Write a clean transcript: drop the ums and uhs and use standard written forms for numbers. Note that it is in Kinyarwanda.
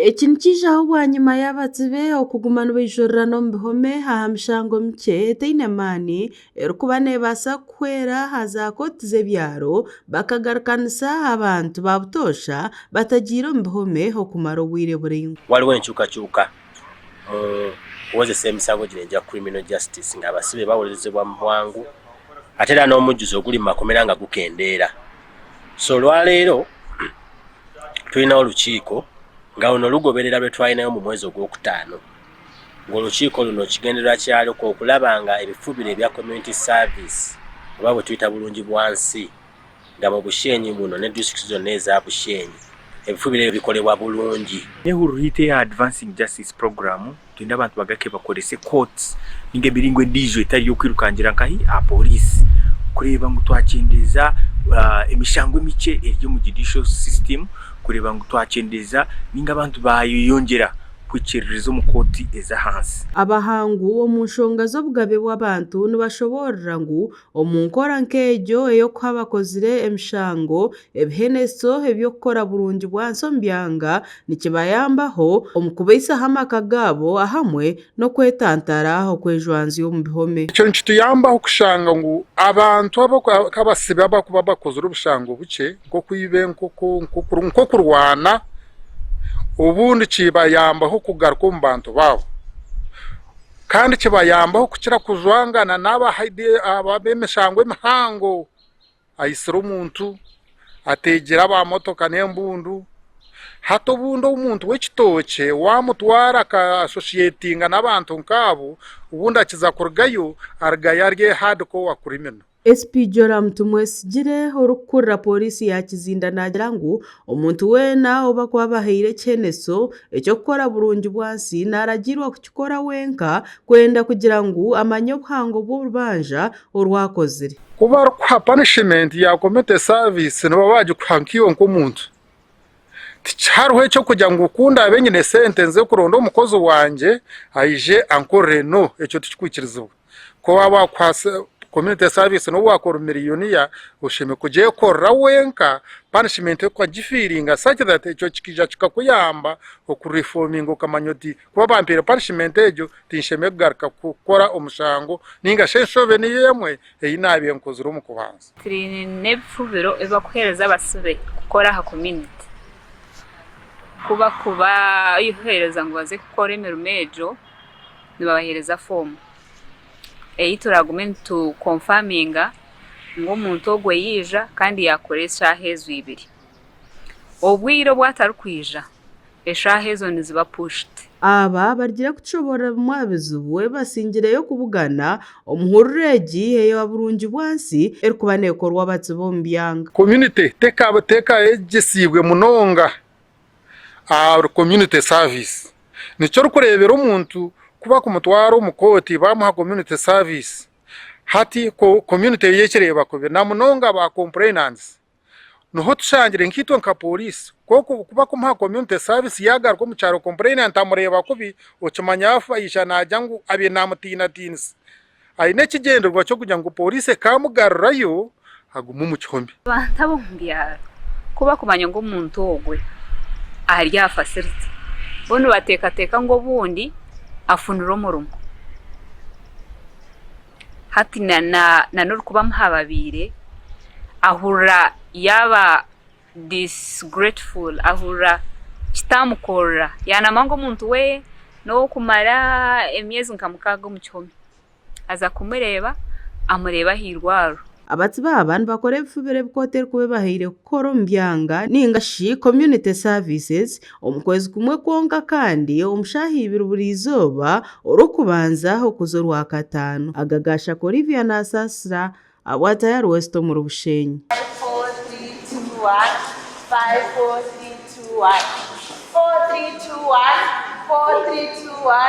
Eki nikiijaho bwanyima y'abazibe okuguma nibajurira n'omu bihome aha mishango mikye etaine maani erikuba neebaasa kuhwera ha za kooti z'ebyaro bakagarukanisa abantu ba butosha batagiire omu bihome okumara obwire buraingwa. Waliwo enkyukakyuka mu kukozesa emisango gino egya criminal justice ng'abasibe bawolerezebwa mu bwangu ate era n'omujjuzo oguli mu makomera nga gukendeera. So olwaleero tulina olukiiko nga luno lugoberera lwe twalinayo mu mwezi ogwokutaano. Ng'olukiiko luno kigendererwa kyalyo okulaba nga ebifubiro ebya community service oba bwe tuyita bulungi bwansi nga mu Bushenyi muno ne district zonna eza Bushenyi ebifubiro ebyo bikolebwa bulungi. Ehurite ya advancing justice program tulina abantu bagake bakolese courts ninga ebiringo edijo etali yokwirukangira nkahi a police kureba ngu twakendeza emishango emikye eri mu judicial system kureba ngu twakendeza ninga abantu bayonjera kwikyerereza omu kooti eza hansi. Abahangu omu nshonga z'obugabe bw'abantu nibashoborera ngu omu nkora nk'egyo ey'okuha bakozire emishango ebiheneso eby'okukora burungi bwansi omu byanga nikibayambaho omu kubaisaho amaka gaabo ahamwe n'okwetantara okwejwanzya omu bihome. Ekyo nikituyambaho kushanga ngu abantu abasibe abakuba bakozire obushango bukye nk'okwiba enkoko nk'okurwana ubundi kibayambaho kugaruka omu bantu baabo kandi kibayambaho kukira kujwangana n'ab'emishango emihango ayisira omuntu ateegyera abamotoka n'embundu hati obundi omuntu w'ekitookye wamutwara akasosietinga n'abantu nk'abo ubundi akiza kurugayo arugayo ari hardcore wa criminal. SP Joram Tumwesigire orukukurira polisi ya Kizinda nagira ngu omuntu weena oba kuba bahaire ekyeneso eky'okukora burungi bwansi naragirwa kukikora wenka kwenda kugira ngu amanye obuhango bw'orubanja orwakozire. Kuba arikuha punishment ya community service niba bagikuha nk'iyo nk'omuntu tikihariho ekyokugira ngu ukunda abe nyine sente nze kuronda omukozi wanje aije ankorere no ekyo tikikwikirizibwa kuba bakwasa community service no wakora miliyoniya ushime kujye korra wenka punishment yo kwagifiringa such that ekyo kikija kikakuyamba okureforming okamanyoti kuba bampira punishment ejo tinsheme kugaruka kukora omushango ninga sheshove ni yemwe eyinabiye nkozira mu kubanza. Tiri nebifubiro eba kuhereza abasibe gukora ha community kuba ihereza ngo baze gukora emirimo ejo nibabahereza form eyitora argument to confirminga ngo umuntu ogwe yija kandi yakoresha hezo ibiri obwiro bwatarukwija eshahezo niziba pushed. Aba bagira kushobora mwabizuwe basingireyo kubugana omuhururegi eyo burungi bwansi erikuba nekorwa abatsibo omu byanga. Community teka egisibwe munonga community service nicyo rukurebera omuntu kuba kumutwara omukoti bamuha community service hati community yekireba kubi na munonga ba complainants noho tushangire nkitwe nka police kuba kumuha community service yagaruka mu cyaro complainant amureba kubi okimanya afayisha najya ngu abe namutina tins ayine kigenderwa cyo kugira ngo police kamugarurayo aguma mu cyombi. Bantabo mbyara kuba kumanya ngo umuntu ogwe ari ya facility bono bateka ngo bundi afunura omurumo hati na norukuba muhababire ahura yaba disgrateful ahura kitamukora yanamango omuntu we no kumara emyezi nkamukaga mu kihome aza kumureba amureba hirwaro. Abatsi b'abantu bakora ebifubiro ebikotera kuba bahaire kukora omu byanga ningashi community services omukwezi kumwe kwonka kandi omushahi ibiri buri izooba orukubanza okuza orwakataano. Agagasha Olivia nasasira abwatayari West omu Bushenyi. 5 4 3 2 1 4 3 2 1 4 3 2 1